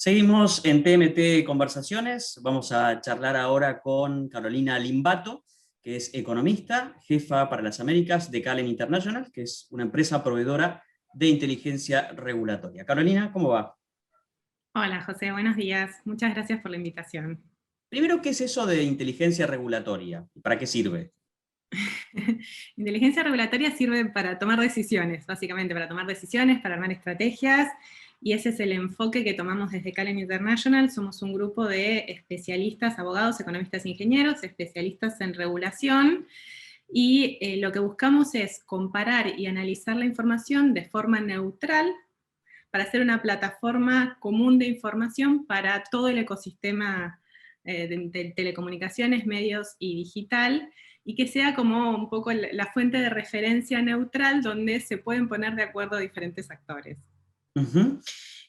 Seguimos en TMT Conversaciones. Vamos a charlar ahora con Carolina Limbato, que es economista, jefa para las Américas de Calen International, que es una empresa proveedora de inteligencia regulatoria. Carolina, ¿cómo va? Hola José, buenos días. Muchas gracias por la invitación. Primero, ¿qué es eso de inteligencia regulatoria? ¿Para qué sirve? Inteligencia regulatoria sirve para tomar decisiones, básicamente para tomar decisiones, para armar estrategias, y ese es el enfoque que tomamos desde Calen International. Somos un grupo de especialistas, abogados, economistas, ingenieros, especialistas en regulación, y lo que buscamos es comparar y analizar la información de forma neutral para hacer una plataforma común de información para todo el ecosistema de telecomunicaciones, medios y digital, y que sea como un poco la fuente de referencia neutral donde se pueden poner de acuerdo diferentes actores. Ujú.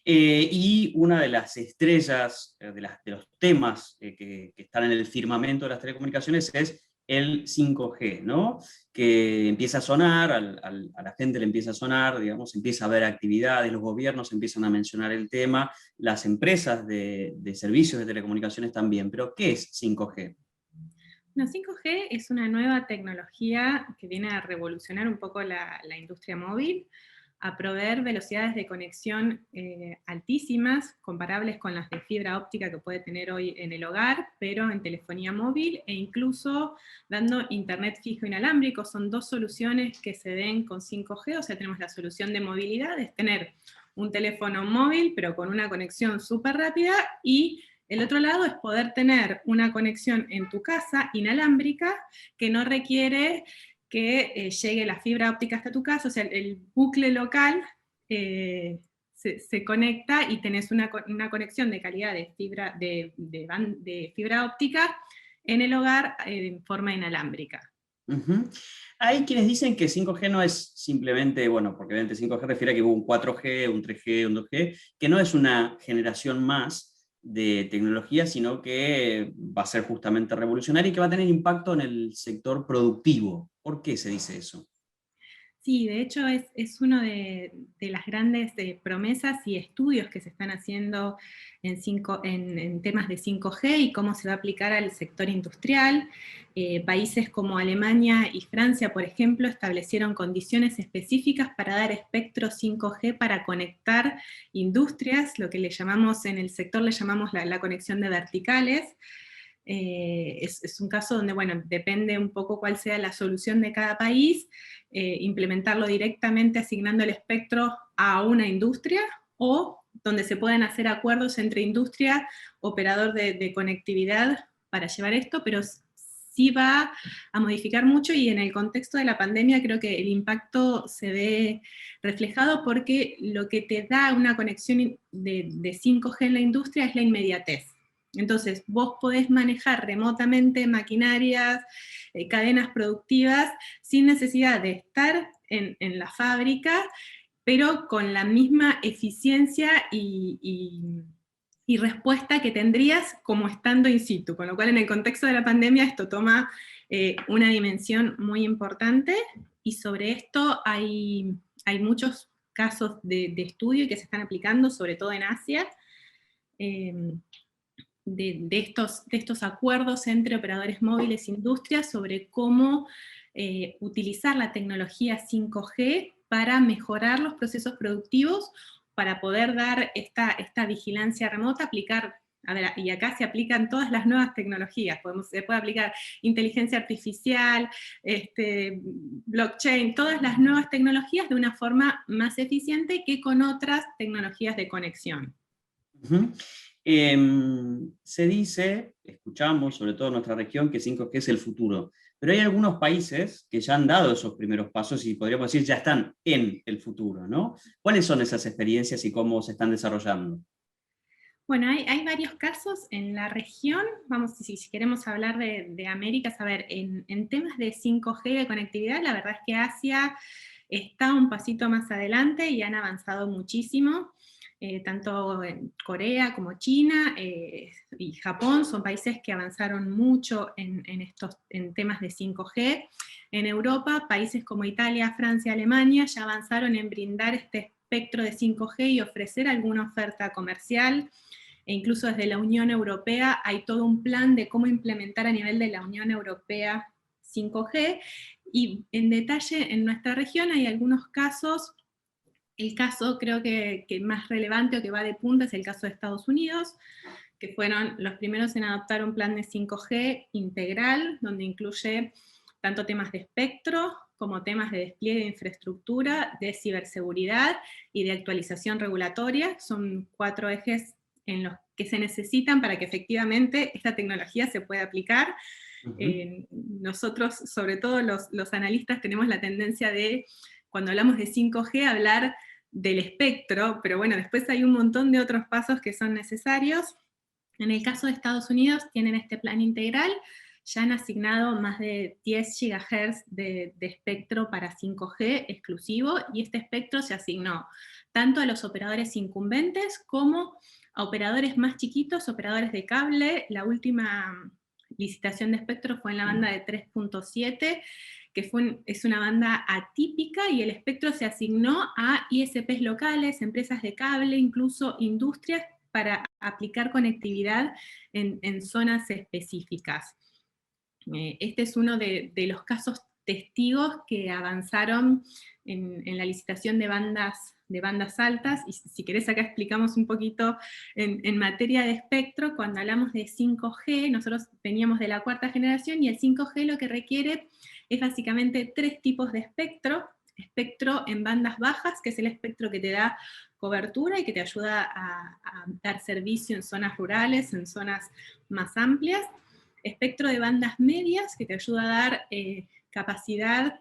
Y una de las estrellas, de los temas que están en el firmamento de las telecomunicaciones es el 5G, ¿no? Que empieza a sonar, a la gente le empieza a sonar, digamos, empieza a haber actividades, los gobiernos empiezan a mencionar el tema, las empresas de servicios de telecomunicaciones también. Pero, ¿qué es 5G? No, 5G es una nueva tecnología que viene a revolucionar un poco la industria móvil, a proveer velocidades de conexión altísimas, comparables con las de fibra óptica que puede tener hoy en el hogar, pero en telefonía móvil, e incluso dando internet fijo inalámbrico. Son dos soluciones que se den con 5G, o sea, tenemos la solución de movilidad, es tener un teléfono móvil, pero con una conexión súper rápida, y el otro lado es poder tener una conexión en tu casa inalámbrica que no requiere que llegue la fibra óptica hasta tu casa, o sea, el bucle local se conecta y tenés una conexión de calidad de fibra óptica en el hogar en forma inalámbrica. Ujú. Hay quienes dicen que 5G no es simplemente, bueno, porque obviamente 5G refiere a que hubo un 4G, un 3G, un 2G, que no es una generación más de tecnología, sino que va a ser justamente revolucionaria y que va a tener impacto en el sector productivo. ¿Por qué se dice eso? Sí, de hecho es uno de las grandes promesas y estudios que se están haciendo en temas de 5G y cómo se va a aplicar al sector industrial. Países como Alemania y Francia, por ejemplo, establecieron condiciones específicas para dar espectro 5G para conectar industrias, lo que le llamamos en el sector, le llamamos la conexión de verticales. Es un caso donde, bueno, depende un poco cuál sea la solución de cada país, implementarlo directamente asignando el espectro a una industria, o donde se pueden hacer acuerdos entre industria, operador de conectividad para llevar esto, pero sí va a modificar mucho, y en el contexto de la pandemia creo que el impacto se ve reflejado porque lo que te da una conexión de 5G en la industria es la inmediatez. Entonces, vos podés manejar remotamente maquinarias, cadenas productivas, sin necesidad de estar en la fábrica, pero con la misma eficiencia y respuesta que tendrías como estando in situ. Con lo cual, en el contexto de la pandemia, esto toma una dimensión muy importante, y sobre esto hay muchos casos de estudio que se están aplicando, sobre todo en Asia. Eh, de estos acuerdos entre operadores móviles e industrias sobre cómo utilizar la tecnología 5G para mejorar los procesos productivos, para poder dar esta vigilancia remota, aplicar, a ver, y acá se aplican todas las nuevas tecnologías, se puede aplicar inteligencia artificial, blockchain, todas las nuevas tecnologías de una forma más eficiente que con otras tecnologías de conexión. Ujú. Se dice, escuchamos, sobre todo en nuestra región, que 5G es el futuro, pero hay algunos países que ya han dado esos primeros pasos y podríamos decir ya están en el futuro, ¿no? ¿Cuáles son esas experiencias y cómo se están desarrollando? Bueno, hay varios casos en la región. Vamos, si queremos hablar de América, a ver, en temas de 5G de conectividad, la verdad es que Asia está un pasito más adelante y han avanzado muchísimo. Tanto en Corea como China y Japón son países que avanzaron mucho en temas de 5G. En Europa, países como Italia, Francia, Alemania ya avanzaron en brindar este espectro de 5G y ofrecer alguna oferta comercial. e incluso desde la Unión Europea hay todo un plan de cómo implementar a nivel de la Unión Europea 5G, y en detalle en nuestra región hay algunos casos. El caso creo que más relevante o que va de punta es el caso de Estados Unidos, que fueron los primeros en adoptar un plan de 5G integral, donde incluye tanto temas de espectro como temas de despliegue de infraestructura, de ciberseguridad y de actualización regulatoria. Son 4 ejes en los que se necesitan para que efectivamente esta tecnología se pueda aplicar. Nosotros, sobre todo los analistas, tenemos la tendencia de, cuando hablamos de 5G, hablar del espectro, pero bueno, después hay un montón de otros pasos que son necesarios. En el caso de Estados Unidos tienen este plan integral, ya han asignado más de 10 GHz de espectro para 5G exclusivo, y este espectro se asignó tanto a los operadores incumbentes como a operadores más chiquitos, operadores de cable. La última licitación de espectro fue en la banda de 3.7, que es una banda atípica, y el espectro se asignó a ISPs locales, empresas de cable, incluso industrias, para aplicar conectividad en zonas específicas. Este es uno de los casos testigos que avanzaron en la licitación de bandas altas, y si querés acá explicamos un poquito en materia de espectro. Cuando hablamos de 5G, nosotros veníamos de la 4ª generación, y el 5G lo que requiere es básicamente 3 tipos de espectro. Espectro en bandas bajas, que es el espectro que te da cobertura y que te ayuda a dar servicio en zonas rurales, en zonas más amplias. Espectro de bandas medias, que te ayuda a dar capacidad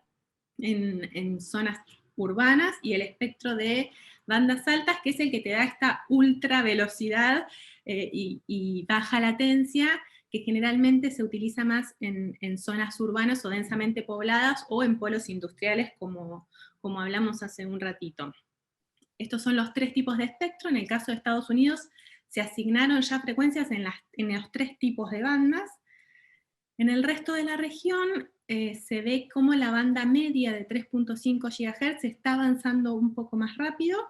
en zonas urbanas, y el espectro de bandas altas, que es el que te da esta ultra velocidad y baja latencia, que generalmente se utiliza más en zonas urbanas o densamente pobladas, o en polos industriales, como hablamos hace un ratito. Estos son los 3 tipos de espectro. En el caso de Estados Unidos se asignaron ya frecuencias en los 3 tipos de bandas. En el resto de la región se ve como la banda media de 3.5 GHz está avanzando un poco más rápido.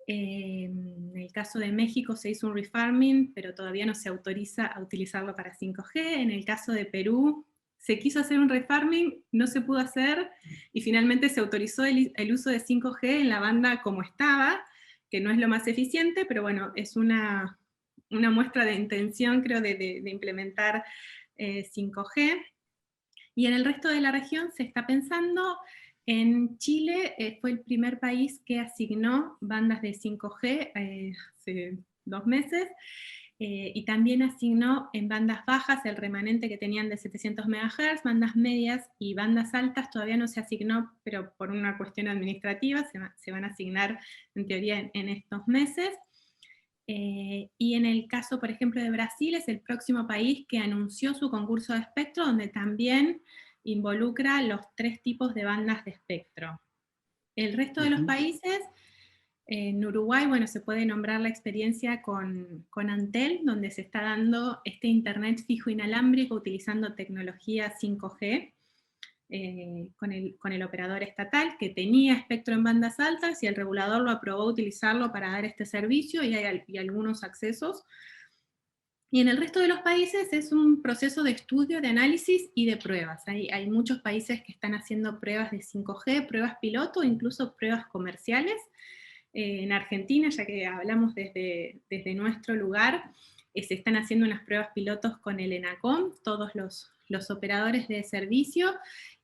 En el caso de México se hizo un refarming, pero todavía no se autoriza a utilizarlo para 5G. En el caso de Perú se quiso hacer un refarming, no se pudo hacer, y finalmente se autorizó el uso de 5G en la banda como estaba, que no es lo más eficiente, pero bueno, es una muestra de intención, creo, de implementar 5G. Y en el resto de la región se está pensando. En Chile fue el primer país que asignó bandas de 5G hace 2 meses, y también asignó en bandas bajas el remanente que tenían de 700 MHz, bandas medias y bandas altas todavía no se asignó, pero por una cuestión administrativa se van a asignar en teoría en estos meses. Y en el caso, por ejemplo, de Brasil, es el próximo país que anunció su concurso de espectro, donde también involucra los 3 tipos de bandas de espectro. El resto de los países, en Uruguay, bueno, se puede nombrar la experiencia con Antel, donde se está dando este internet fijo inalámbrico utilizando tecnología 5G, con el operador estatal, que tenía espectro en bandas altas, y el regulador lo aprobó utilizarlo para dar este servicio, y hay algunos accesos. Y en el resto de los países es un proceso de estudio, de análisis y de pruebas. Hay muchos países que están haciendo pruebas de 5G, pruebas piloto, incluso pruebas comerciales. En Argentina, ya que hablamos desde nuestro lugar, se están haciendo unas pruebas pilotos con el ENACOM, todos los operadores de servicio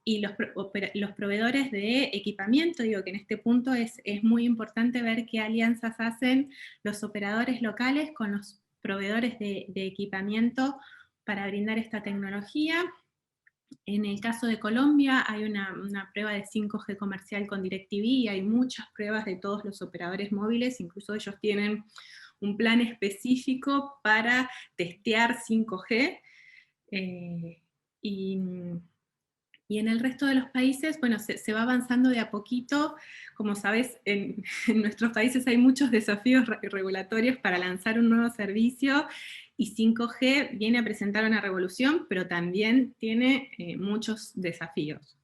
y los proveedores de equipamiento. Digo que en este punto es muy importante ver qué alianzas hacen los operadores locales con los proveedores de equipamiento para brindar esta tecnología. En el caso de Colombia hay una prueba de 5G comercial con DirecTV, y hay muchas pruebas de todos los operadores móviles, incluso ellos tienen un plan específico para testear 5G. Y en el resto de los países, bueno, se va avanzando de a poquito. Como sabes, en nuestros países hay muchos desafíos regulatorios para lanzar un nuevo servicio, y 5G viene a presentar una revolución, pero también tiene muchos desafíos.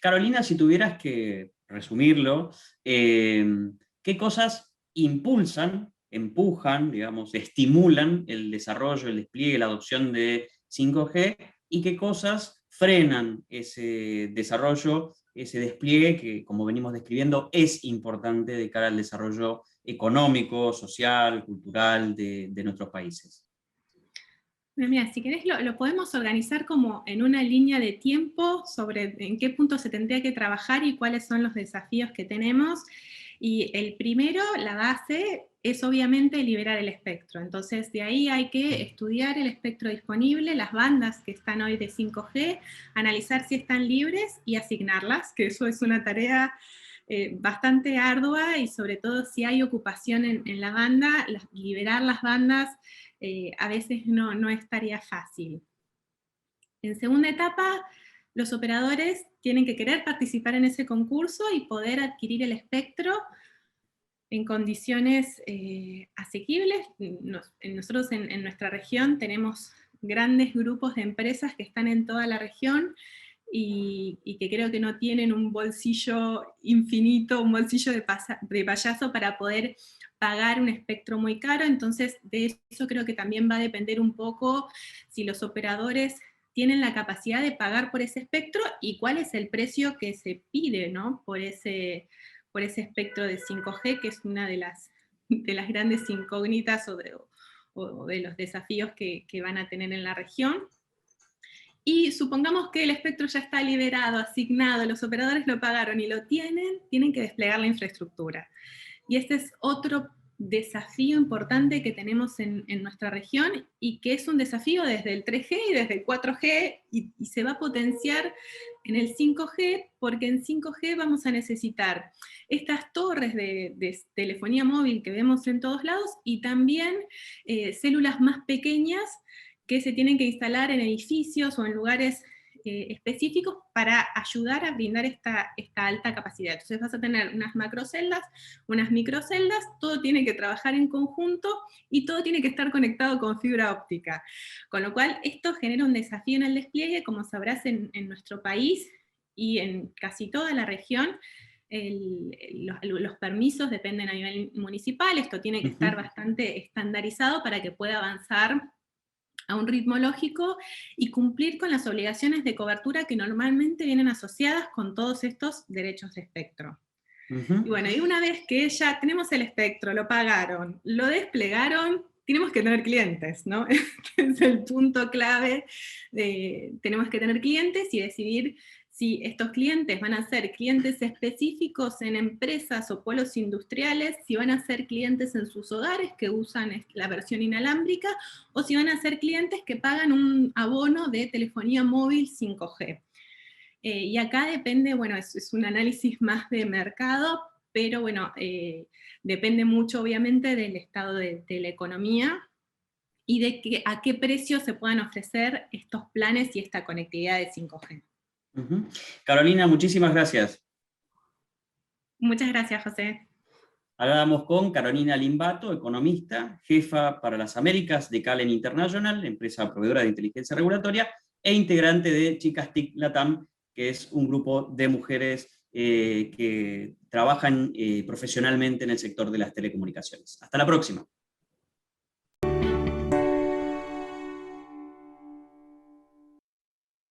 Carolina, si tuvieras que resumirlo, ¿qué cosas impulsan empujan, digamos, estimulan el desarrollo, el despliegue, la adopción de 5G, y qué cosas frenan ese desarrollo, ese despliegue que, como venimos describiendo, es importante de cara al desarrollo económico, social, cultural de nuestros países. Mira, si querés lo podemos organizar como en una línea de tiempo sobre en qué punto se tendría que trabajar y cuáles son los desafíos que tenemos. Y el primero, la base, es obviamente liberar el espectro. Entonces, de ahí hay que estudiar el espectro disponible, las bandas que están hoy de 5G, analizar si están libres y asignarlas, que eso es una tarea bastante ardua, y sobre todo si hay ocupación en la banda, liberar las bandas a veces no es tarea fácil. En segunda etapa, los operadores tienen que querer participar en ese concurso y poder adquirir el espectro en condiciones asequibles. Nosotros en nuestra región tenemos grandes grupos de empresas que están en toda la región y que creo que no tienen un bolsillo infinito, un bolsillo de payaso para poder pagar un espectro muy caro. Entonces de eso creo que también va a depender un poco si los operadores tienen la capacidad de pagar por ese espectro y cuál es el precio que se pide, ¿no? por ese espectro de 5G, que es una de las grandes incógnitas o de los desafíos que van a tener en la región. Y supongamos que el espectro ya está liberado, asignado, los operadores lo pagaron y lo tienen que desplegar la infraestructura. Y este es otro desafío importante que tenemos en nuestra región, y que es un desafío desde el 3G y desde el 4G, y se va a potenciar en el 5G, porque en 5G vamos a necesitar estas torres de telefonía móvil que vemos en todos lados, y también células más pequeñas que se tienen que instalar en edificios o en lugares específicos para ayudar a brindar esta alta capacidad. Entonces vas a tener unas macroceldas, unas microceldas, todo tiene que trabajar en conjunto y todo tiene que estar conectado con fibra óptica. Con lo cual esto genera un desafío en el despliegue, como sabrás, en nuestro país y en casi toda la región. Los permisos dependen a nivel municipal, esto tiene que estar bastante estandarizado para que pueda avanzar a un ritmo lógico y cumplir con las obligaciones de cobertura que normalmente vienen asociadas con todos estos derechos de espectro. Y bueno, y una vez que ya tenemos el espectro, lo pagaron, lo desplegaron, tenemos que tener clientes, ¿no? Este es el punto clave. Tenemos que tener clientes y decidir si estos clientes van a ser clientes específicos en empresas o polos industriales, si van a ser clientes en sus hogares que usan la versión inalámbrica, o si van a ser clientes que pagan un abono de telefonía móvil 5G. Y acá depende, bueno, es un análisis más de mercado, pero bueno, depende mucho obviamente del estado de la economía y de a qué precio se puedan ofrecer estos planes y esta conectividad de 5G. Carolina, muchísimas gracias. Muchas gracias, José. Hablábamos con Carolina Limbato, economista, jefa para las Américas de Calen International, empresa proveedora de inteligencia regulatoria, e integrante de Chicas TIC Latam, que es un grupo de mujeres que trabajan profesionalmente en el sector de las telecomunicaciones. Hasta la próxima.